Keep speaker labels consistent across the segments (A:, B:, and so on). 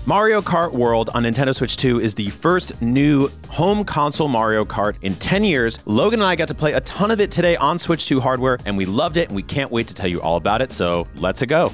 A: Mario Kart World on Nintendo Switch 2 is the first new home console Mario Kart in 10 years. Logan and I got to play a ton of it today on Switch 2 hardware, and we loved it, and we can't wait to tell you all about it, so let's go.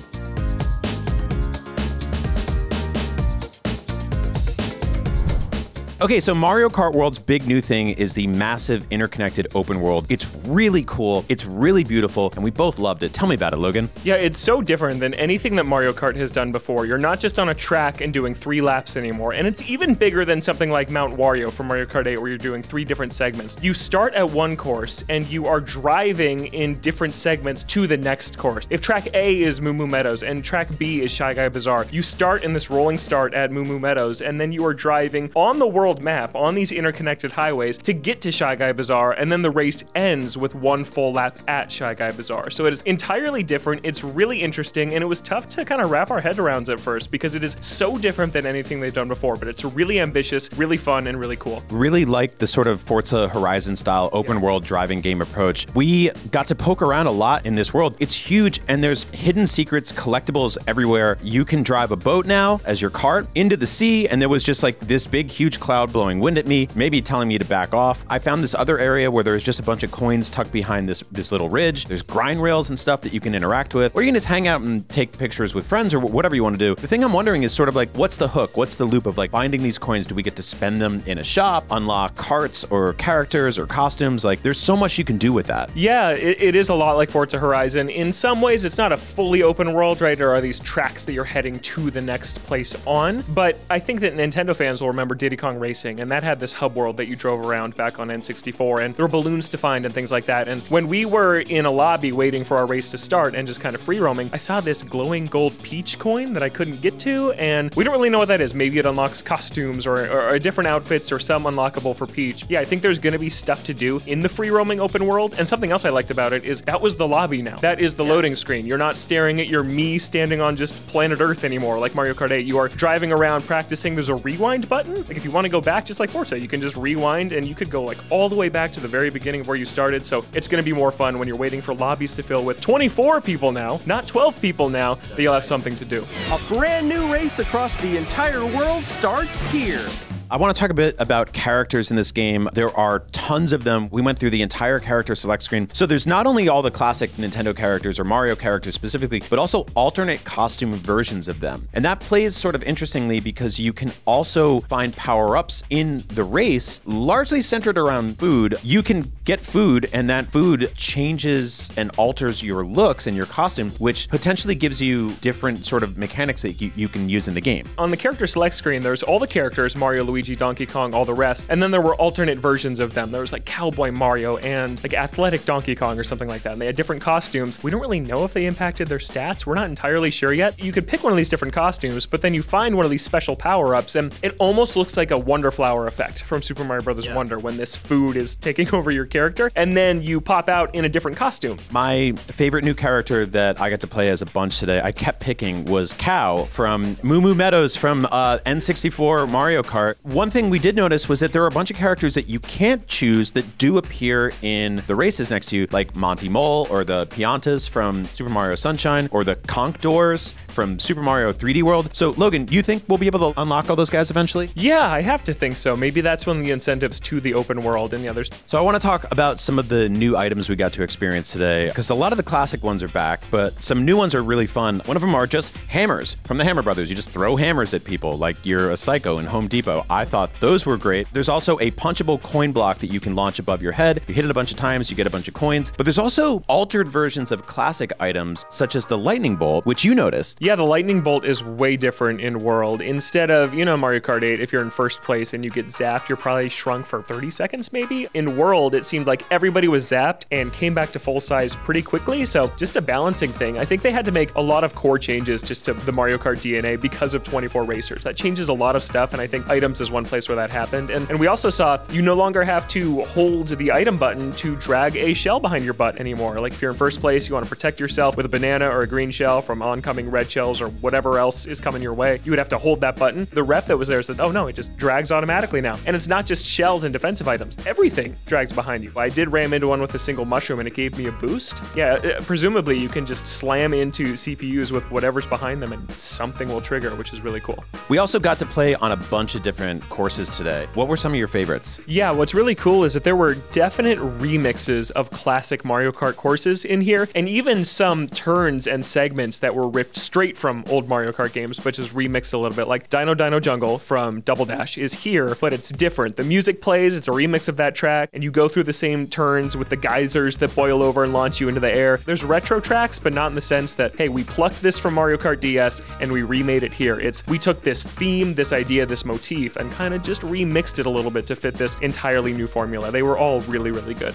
A: Okay, so Mario Kart World's big new thing is the massive interconnected open world. It's really cool, it's really beautiful, and we both loved it. Tell me about it, Logan.
B: Yeah, it's so different than anything that Mario Kart has done before. You're not just on a track and doing 3 laps anymore, and it's even bigger than something like Mount Wario from Mario Kart 8 where you're doing 3 different segments. You start at one course, and you are driving in different segments to the next course. If track A is Moo Moo Meadows and track B is Shy Guy Bazaar, you start in this rolling start at Moo Moo Meadows, and then you are driving on the world map on these interconnected highways to get to Shy Guy Bazaar, and then the race ends with 1 full lap at Shy Guy Bazaar. So it is entirely different, it's really interesting, and it was tough to kind of wrap our head around at first because it is so different than anything they've done before, but it's really ambitious, really fun, and really cool.
A: Really like the sort of Forza Horizon style open world driving game approach. We got to poke around a lot in this world. It's huge, and there's hidden secrets, collectibles everywhere. You can drive a boat now as your cart into the sea, and there was just like this big huge cloud blowing wind at me, maybe telling me to back off. I found this other area where there's just a bunch of coins tucked behind this little ridge. There's grind rails and stuff that you can interact with, or you can just hang out and take pictures with friends or whatever you want to do. The thing I'm wondering is sort of like, what's the hook? What's the loop of like finding these coins? Do we get to spend them in a shop, unlock carts or characters or costumes? Like there's so much you can do with that.
B: Yeah, it is a lot like Forza Horizon. In some ways, it's not a fully open world, right? There are these tracks that you're heading to the next place on, but I think that Nintendo fans will remember Diddy Kong Racing, and that had this hub world that you drove around back on N64, and there were balloons to find and things like that. And when we were in a lobby waiting for our race to start and just kind of free roaming, I saw this glowing gold peach coin that I couldn't get to, and we don't really know what that is. Maybe it unlocks costumes or different outfits or some unlockable for Peach. Yeah, I think there's gonna be stuff to do in the free roaming open world, and something else I liked about it is that was the lobby now. That is the loading screen. You're not staring at your me standing on just planet Earth anymore like Mario Kart 8. You are driving around practicing. There's a rewind button. Like if you want to go back, just like Forza, you can just rewind and you could go like all the way back to the very beginning of where you started. So it's going to be more fun when you're waiting for lobbies to fill with 24 people now, not 12 people now, that you'll have something to do.
C: A brand new race across the entire world starts here.
A: I want to talk a bit about characters in this game. There are tons of them. We went through the entire character select screen. So there's not only all the classic Nintendo characters or Mario characters specifically, but also alternate costume versions of them. And that plays sort of interestingly because you can also find power-ups in the race, largely centered around food. You can get food, and that food changes and alters your looks and your costume, which potentially gives you different sort of mechanics that you can use in the game.
B: On the character select screen, there's all the characters, Mario, Luigi, Donkey Kong, all the rest, and then there were alternate versions of them. There was like Cowboy Mario and like Athletic Donkey Kong or something like that, and they had different costumes. We don't really know if they impacted their stats. We're not entirely sure yet. You could pick one of these different costumes, but then you find one of these special power-ups, and it almost looks like a Wonder Flower effect from Super Mario Bros. Wonder when this food is taking over your character, and then you pop out in a different costume.
A: My favorite new character that I got to play as a bunch today, I kept picking, was Cow from Moo Moo Meadows from N64 Mario Kart. One thing we did notice was that there are a bunch of characters that you can't choose that do appear in the races next to you, like Monty Mole or the Piantas from Super Mario Sunshine or the Conch Doors from Super Mario 3D World. So Logan, you think we'll be able to unlock all those guys eventually?
B: Yeah, I have to think so. Maybe that's one of the incentives to the open world and the others.
A: So I want to talk about some of the new items we got to experience today, because a lot of the classic ones are back, but some new ones are really fun. One of them are just hammers from the Hammer Brothers. You just throw hammers at people like you're a psycho in Home Depot. I thought those were great. There's also a punchable coin block that you can launch above your head. You hit it a bunch of times, you get a bunch of coins. But there's also altered versions of classic items, such as the lightning bolt, which you noticed.
B: Yeah, the lightning bolt is way different in World. Instead of, you know, Mario Kart 8, if you're in first place and you get zapped, you're probably shrunk for 30 seconds maybe. In World, it seemed like everybody was zapped and came back to full size pretty quickly. So just a balancing thing. I think they had to make a lot of core changes just to the Mario Kart DNA because of 24 racers. That changes a lot of stuff, and I think items is one place where that happened. And we also saw you no longer have to hold the item button to drag a shell behind your butt anymore. Like if you're in first place, you want to protect yourself with a banana or a green shell from oncoming red shells or whatever else is coming your way, you would have to hold that button. The rep that was there said, oh no, it just drags automatically now. And it's not just shells and defensive items. Everything drags behind crazy. I did ram into one with a single mushroom and it gave me a boost. Yeah, presumably you can just slam into CPUs with whatever's behind them and something will trigger, which is really cool.
A: We also got to play on a bunch of different courses today. What were some of your favorites?
B: Yeah, what's really cool is that there were definite remixes of classic Mario Kart courses in here, and even some turns and segments that were ripped straight from old Mario Kart games, but just remixed a little bit. Like Dino Dino Jungle from Double Dash is here, but it's different. The music plays, it's a remix of that track, and you go through the same turns with the geysers that boil over and launch you into the air. There's retro tracks, but not in the sense that, hey, we plucked this from Mario Kart DS and we remade it here. It's, we took this theme, this idea, this motif, and kind of just remixed it a little bit to fit this entirely new formula. They were all really, really good.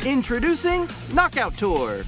C: Introducing Knockout Tour.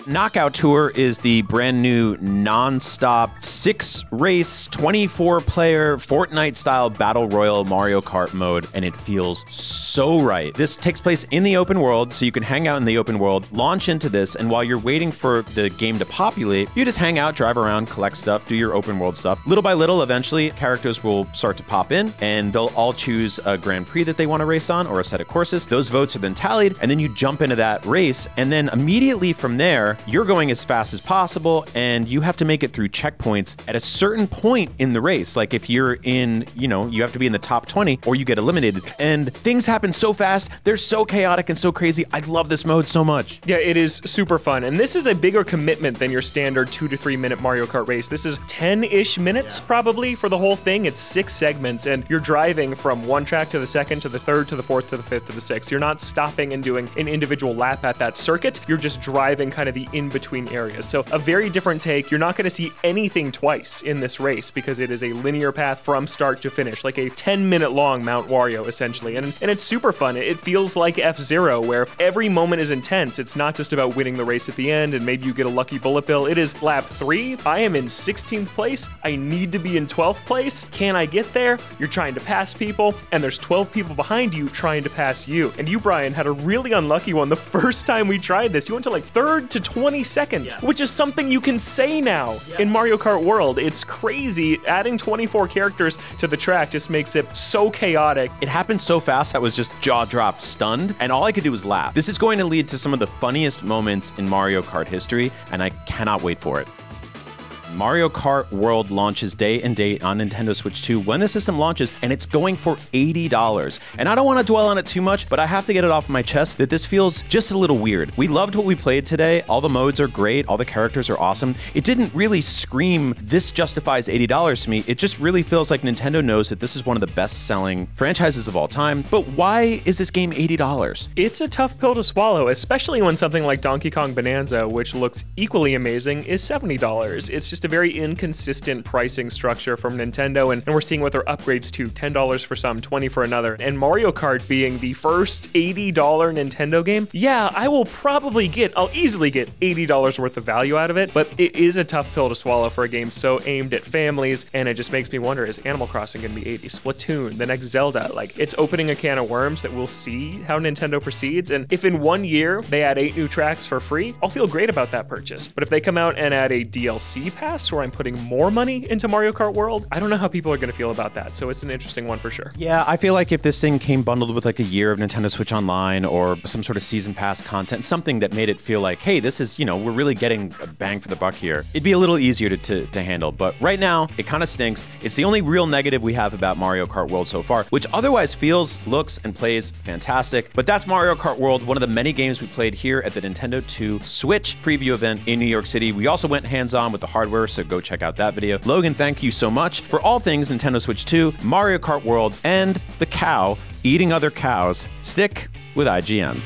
A: Knockout Tour is the brand new nonstop 6-race, 24-player Fortnite-style battle royal Mario Kart mode, and it feels so right. This takes place in the open world, so you can hang out in the open world, launch into this, and while you're waiting for the game to populate, you just hang out, drive around, collect stuff, do your open world stuff. Little by little, eventually, characters will start to pop in, and they'll all choose a Grand Prix that they want to race on, or a set of courses. Those votes are then tallied, and then you jump into that race, and then immediately from there, you're going as fast as possible, and you have to make it through checkpoints at a certain point in the race. Like if you're in, you know, you have to be in the top 20 or you get eliminated. And things happen so fast. They're so chaotic and so crazy. I love this mode so much.
B: Yeah, it is super fun. And this is a bigger commitment than your standard 2 to 3 minute Mario Kart race. This is 10-ish minutes probably for the whole thing. It's 6 segments, and you're driving from one track to the second, to the third, to the fourth, to the fifth, to the sixth. You're not stopping and doing an individual lap at that circuit. You're just driving kind of the in-between areas. So a very different take. You're not going to see anything twice in this race because it is a linear path from start to finish, like a 10-minute long Mount Wario, essentially. And it's super fun. It feels like F-Zero, where every moment is intense. It's not just about winning the race at the end and maybe you get a lucky bullet bill. It is lap 3. I am in 16th place. I need to be in 12th place. Can I get there? You're trying to pass people, and there's 12 people behind you trying to pass you. And you, Brian, had a really unlucky one the first time we tried this. You went to like 3rd to 22nd, which is something you can say now in Mario Kart World. It's crazy. Adding 24 characters to the track just makes it so chaotic.
A: It happened so fast, I was just jaw-dropped, stunned, and all I could do was laugh. This is going to lead to some of the funniest moments in Mario Kart history, and I cannot wait for it. Mario Kart World launches day and date on Nintendo Switch 2 when the system launches, and it's going for $80. And I don't want to dwell on it too much, but I have to get it off my chest that this feels just a little weird. We loved what we played today. All the modes are great. All the characters are awesome. It didn't really scream, this justifies $80 to me. It just really feels like Nintendo knows that this is one of the best-selling franchises of all time. But why is this game $80? It's
B: a tough pill to swallow, especially when something like Donkey Kong Bonanza, which looks equally amazing, is $70. It's just a very inconsistent pricing structure from Nintendo, and we're seeing what their upgrades to $10 for some, $20 for another. And Mario Kart being the first $80 Nintendo game, yeah, I'll easily get $80 worth of value out of it, but it is a tough pill to swallow for a game so aimed at families, and it just makes me wonder, is Animal Crossing gonna be $80? Splatoon, the next Zelda, like, it's opening a can of worms that we'll see how Nintendo proceeds, and if in 1 year they add 8 new tracks for free, I'll feel great about that purchase. But if they come out and add a DLC pass where I'm putting more money into Mario Kart World, I don't know how people are going to feel about that. So it's an interesting one for sure.
A: Yeah, I feel like if this thing came bundled with like a year of Nintendo Switch Online or some sort of season pass content, something that made it feel like, hey, this is, you know, we're really getting a bang for the buck here, it'd be a little easier to handle. But right now, it kind of stinks. It's the only real negative we have about Mario Kart World so far, which otherwise feels, looks, and plays fantastic. But that's Mario Kart World, one of the many games we played here at the Nintendo 2 Switch preview event in New York City. We also went hands-on with the hardware, so go check out that video. Logan, thank you so much for all things Nintendo Switch 2, Mario Kart World, and the cow eating other cows. Stick with IGN.